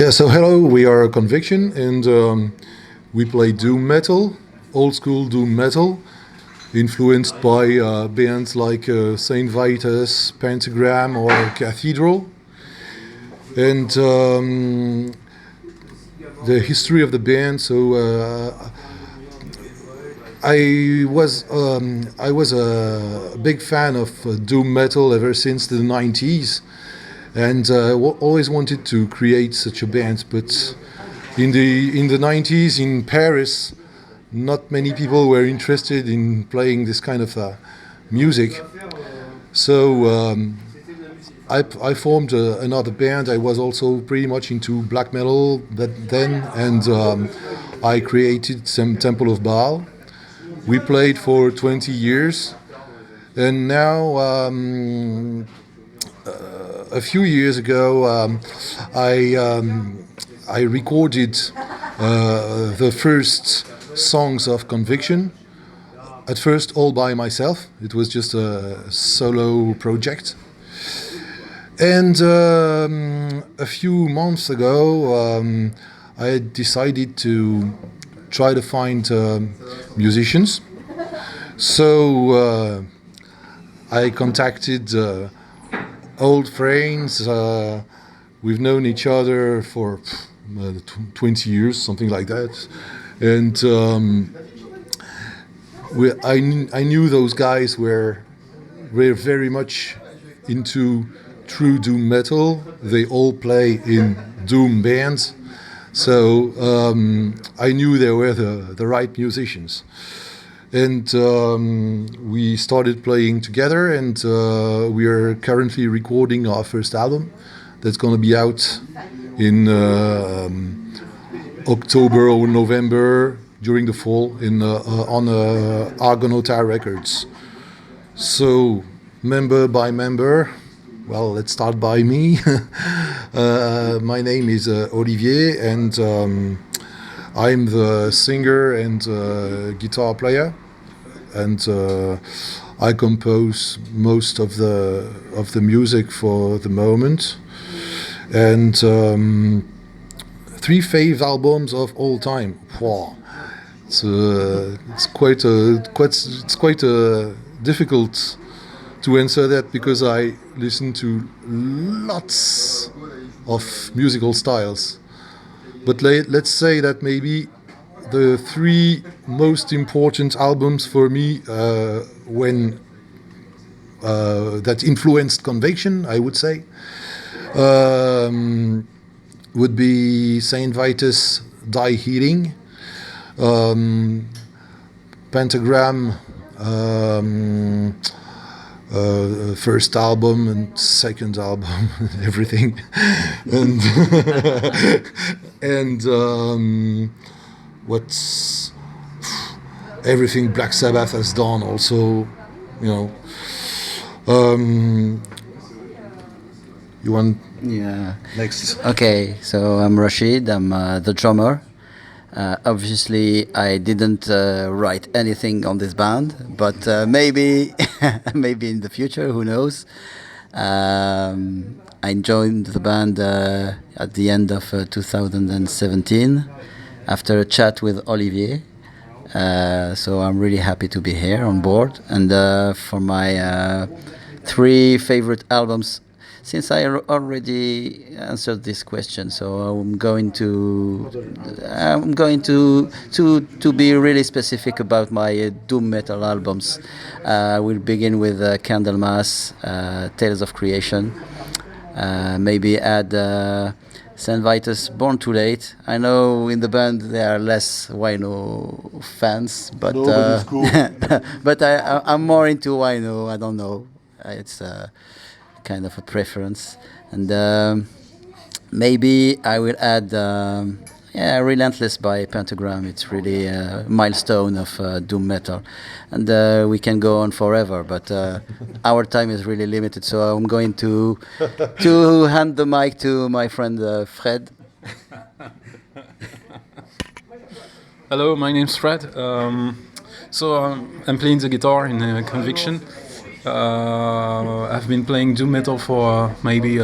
Yeah, so hello, we are Conviction, and we play doom metal, old school doom metal, influenced by bands like Saint Vitus, Pentagram, or Cathedral. And the history of the band. So I was a big fan of doom metal ever since the 90s, and always wanted to create such a band. But in the 90s in Paris, not many people were interested in playing this kind of music. So I formed another band. I was also pretty much into black metal then, and I created some Temple of Baal. We played for 20 years, and now a few years ago I recorded the first songs of Conviction. At first, all by myself. It was just a solo project. And a few months ago, I decided to try to find musicians. So I contacted old friends. We've known each other for 20 years, something like that. And I knew those guys were very much into true doom metal. They all play in doom bands, so I knew they were the right musicians. And we started playing together, and we are currently recording our first album that's going to be out in October or November during the fall on Argonaut Records. So member by member, well, let's start by me. My name is Olivier, and I'm the singer and guitar player, and I compose most of the music for the moment. And 3 fave albums of all time. Wow. It's quite difficult to answer that, because I listen to lots of musical styles. But let's say that maybe the 3 most important albums for me when that influenced Conviction, I would say, would be Saint Vitus, Die Healing, Pentagram, first album and second album, everything, and what's everything Black Sabbath has done also, you know. You want? Yeah. Next. Okay, so I'm Rashid. I'm the drummer. Obviously, I didn't write anything on this band, but maybe, maybe in the future, who knows? I joined the band at the end of 2017 after a chat with Olivier. So I'm really happy to be here on board. And for my 3 favorite albums, since I already answered this question, so I'm going to be really specific about my doom metal albums. We'll begin with Candlemas, Tales of Creation. Maybe add Saint Vitus, Born Too Late. I know in the band there are less Wino fans, but Cool. but I'm more into Wino. I don't know. It's kind of a preference. And maybe I will add Relentless by Pentagram. It's really a milestone of doom metal, and we can go on forever, but our time is really limited, so I'm going to hand the mic to my friend Fred. Hello, my name's Fred. I'm playing the guitar in Conviction. I've been playing doom metal for maybe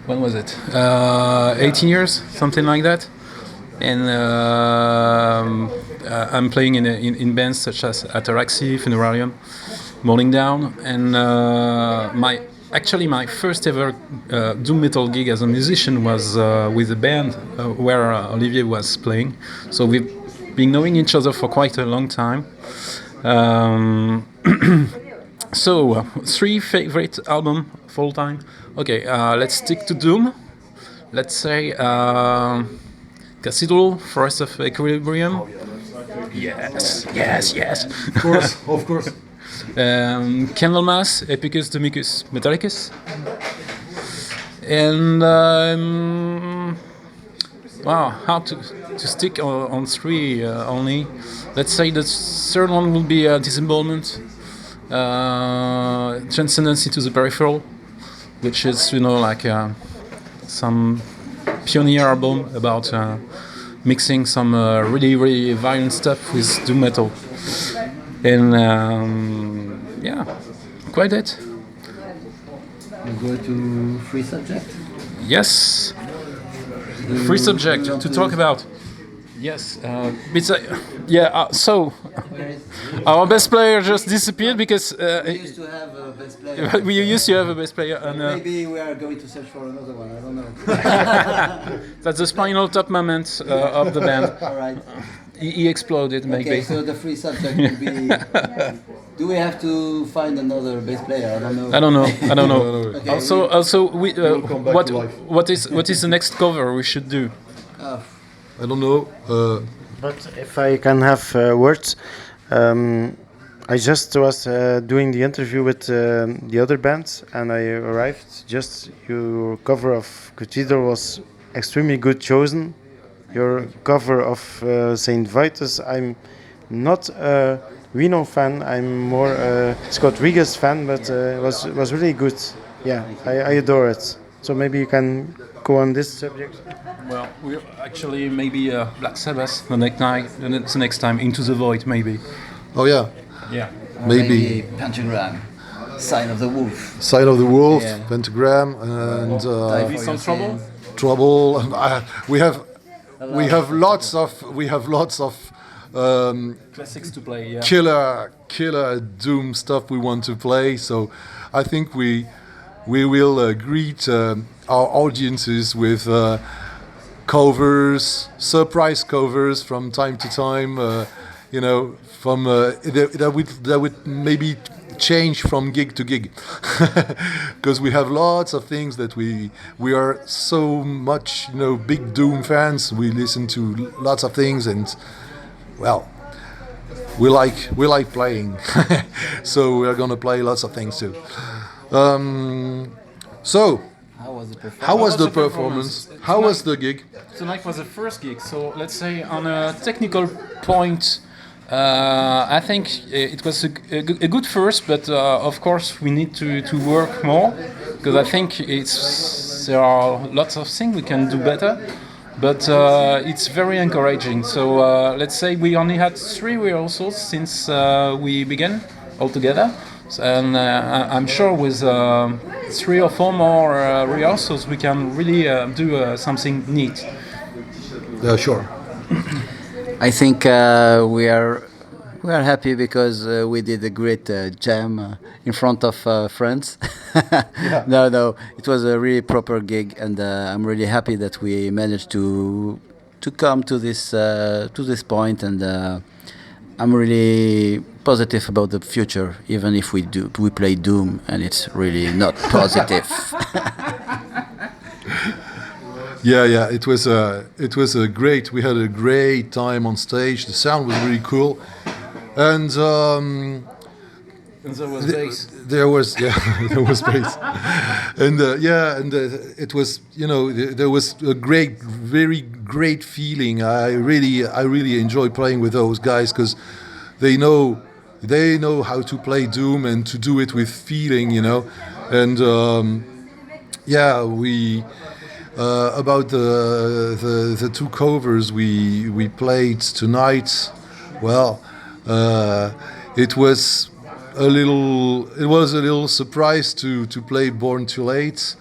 when was it? 18 years, something like that. And I'm playing in bands such as Ataraxi, Funerarium, Morning Down, and my first ever doom metal gig as a musician was with a band where Olivier was playing. So we've been knowing each other for quite a long time. So 3 favorite album of all time. Okay, let's stick to doom. Let's say Cathedral, Forest of Equilibrium. Yes. Of course. Candlemas, Epicus, Domicus, Metallicus. And wow, hard to stick on 3 only. Let's say the third one will be Disembowelment, Transcendence into the Peripheral, which is, like some pioneer album about mixing some really, really violent stuff with doom metal. And yeah, quite it. We go to Free Subject. Yes, free subject to talk about. Yes, so our best player just disappeared because We used to have a bass player. we used to have a bass player, and Maybe we are going to search for another one. I don't know. that's the Spinal Tap moment of the band. All right. He exploded, maybe. Okay, so the free subject will be. Do we have to find another bass player? I don't know. I don't know. Okay, Also, come back to life. what is the next cover we should do? I don't know. But if I can have words, I just was doing the interview with the other bands, and I arrived. Just your cover of Cathedral was extremely good chosen. Your cover of Saint Vitus, I'm not a Reno fan. I'm more a Scott Regis fan, but was really good. Yeah, I adore it. So maybe you can go on this subject. Well, we're actually maybe Black Sabbath the next time, Into the Void, maybe. Oh yeah, Yeah. maybe Pentagram, Sign of the Wolf. Side of the Wolf, Yeah. Pentagram, and Die for Some Your Trouble? Sins. Trouble. We have lots of Classics to play, yeah. killer doom stuff we want to play. So I think we will greet our audiences with covers, surprise covers from time to time. From that would maybe change from gig to gig, because we have lots of things that we are so much big doom fans. We listen to lots of things, and well, we like playing. So we're gonna play lots of things too. So How was the performance? how was the the performance? performance? How was the gig? Tonight was the first gig, so let's say on a technical point, I think it was a good first, but of course we need to work more, because I think there are lots of things we can do better, but it's very encouraging. So let's say we only had 3 rehearsals since we began altogether, and I'm sure with 3 or 4 more rehearsals we can really do something neat. Sure. I think we are happy because we did a great jam in front of friends. No, it was a really proper gig, and I'm really happy that we managed to come to this point, and I'm really positive about the future, even if we play Doom and it's really not positive. Yeah. It was a great. We had a great time on stage. The sound was really cool, and And there was bass. there was there was bass, and it was there was a very great feeling. I really enjoy playing with those guys, because they know how to play Doom and to do it with feeling, and we. About the 2 covers we played tonight, well, it was a little surprise to play Born Too Late,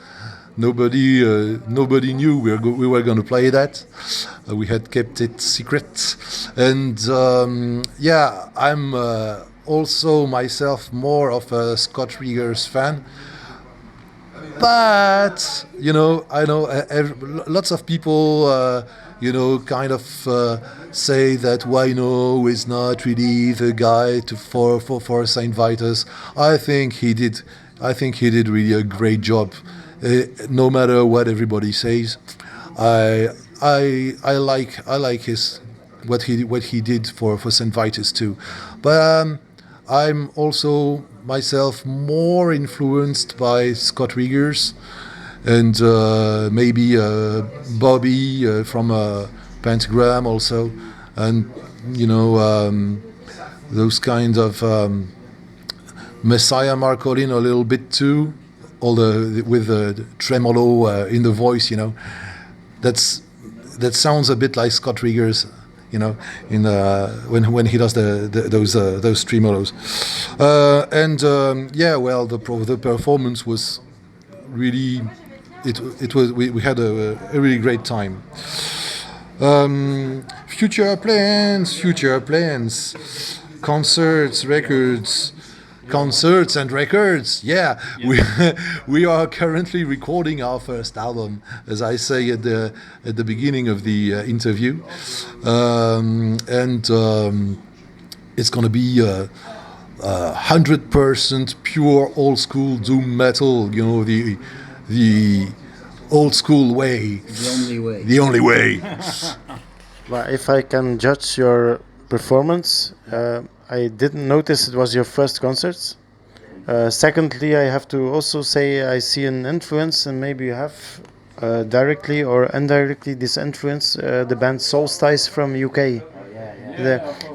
nobody knew we were going to play that. We had kept it secret, and yeah, I'm also myself more of a Scott Riggers fan. But you know, I know lots of people, you know, kind of say that Wino is not really the guy for Saint Vitus. I think he did really a great job. No matter what everybody says, I like his what he did for Saint Vitus too. But I'm also myself more influenced by Scott Riggers and maybe Bobby from Pentagram also, and you know those kind of Messiah Marcolin a little bit too, with the tremolo in the voice, you know. That sounds a bit like Scott Riggers, you know, in when he does those tremolos, and yeah, well, the performance was really it was we had a really great time. Future plans, concerts and records. Yeah, we are currently recording our first album, as I say at the beginning of the interview, and it's gonna be 100% pure old school doom metal. You know, the old school way. The only way. Well, if I can judge your performance, I didn't notice it was your first concert. Secondly, I have to also say I see an influence, and maybe you have directly or indirectly this influence, the band Solstice from UK.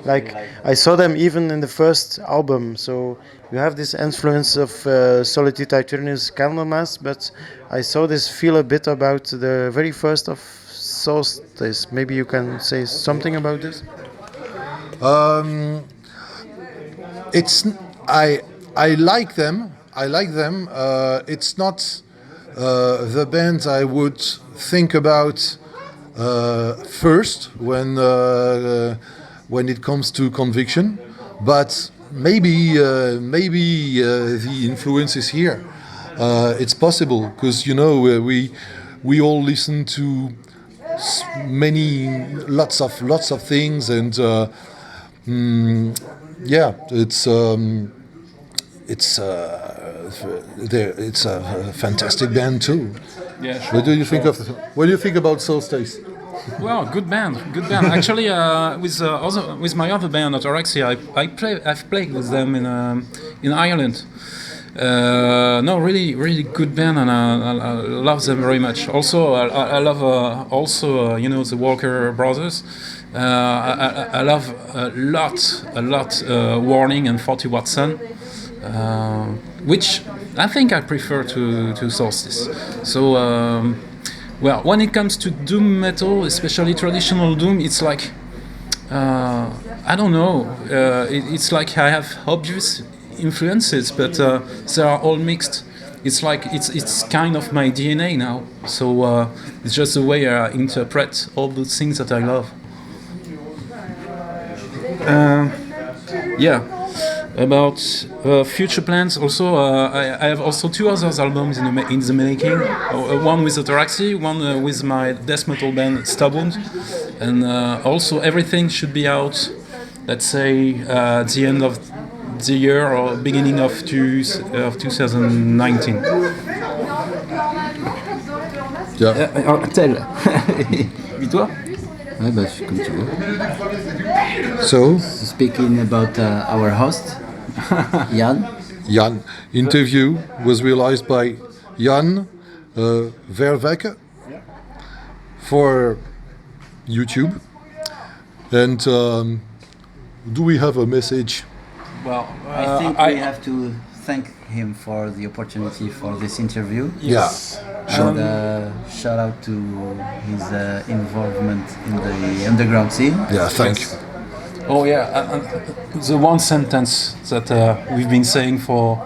Like I saw them even in the first album, so you have this influence of Solitude Aeternis Candlemas, but I saw this feel a bit about the very first of Solstice. Maybe you can say something about this? It's I like them. It's not the band I would think about first when it comes to Conviction, but maybe the influence is here. It's possible because you know we all listen to lots of things, and yeah, it's a fantastic band too. Yeah, sure. What do you think about Solstice? Well, good band. Actually, with my other band, Ataraxia, I've played with them in Ireland. No, really good band, and I love them very much. Also, I love you know, the Walker Brothers. I love a lot Warning and 40 Watt Sun, which I think I prefer to Solstice. So well, when it comes to doom metal, especially traditional doom, it's like I don't know, it's like I have obvious influences, but they are all mixed. It's like it's kind of my DNA now, so it's just the way I interpret all the things that I love. Yeah, about future plans. Also, I have also two other albums in the making. One with Ataraxia, one with my death metal band Stubborn, and also everything should be out. Let's say at the end of the year or beginning of 2019. Yeah. Tel. Et toi? Ouais, bah, comme tu veux. So, Speaking about our host, Jan. interview was realized by Jan Vervaeke for YouTube. And do we have a message? Well, I think we have to thank him for the opportunity for this interview. Yes. And shout out to his involvement in the underground scene. Yeah, thanks. Oh yeah, the one sentence that we've been saying for,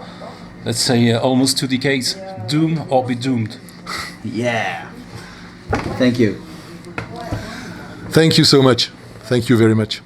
let's say, almost 2 decades: doom or be doomed. Yeah. Thank you. Thank you so much. Thank you very much.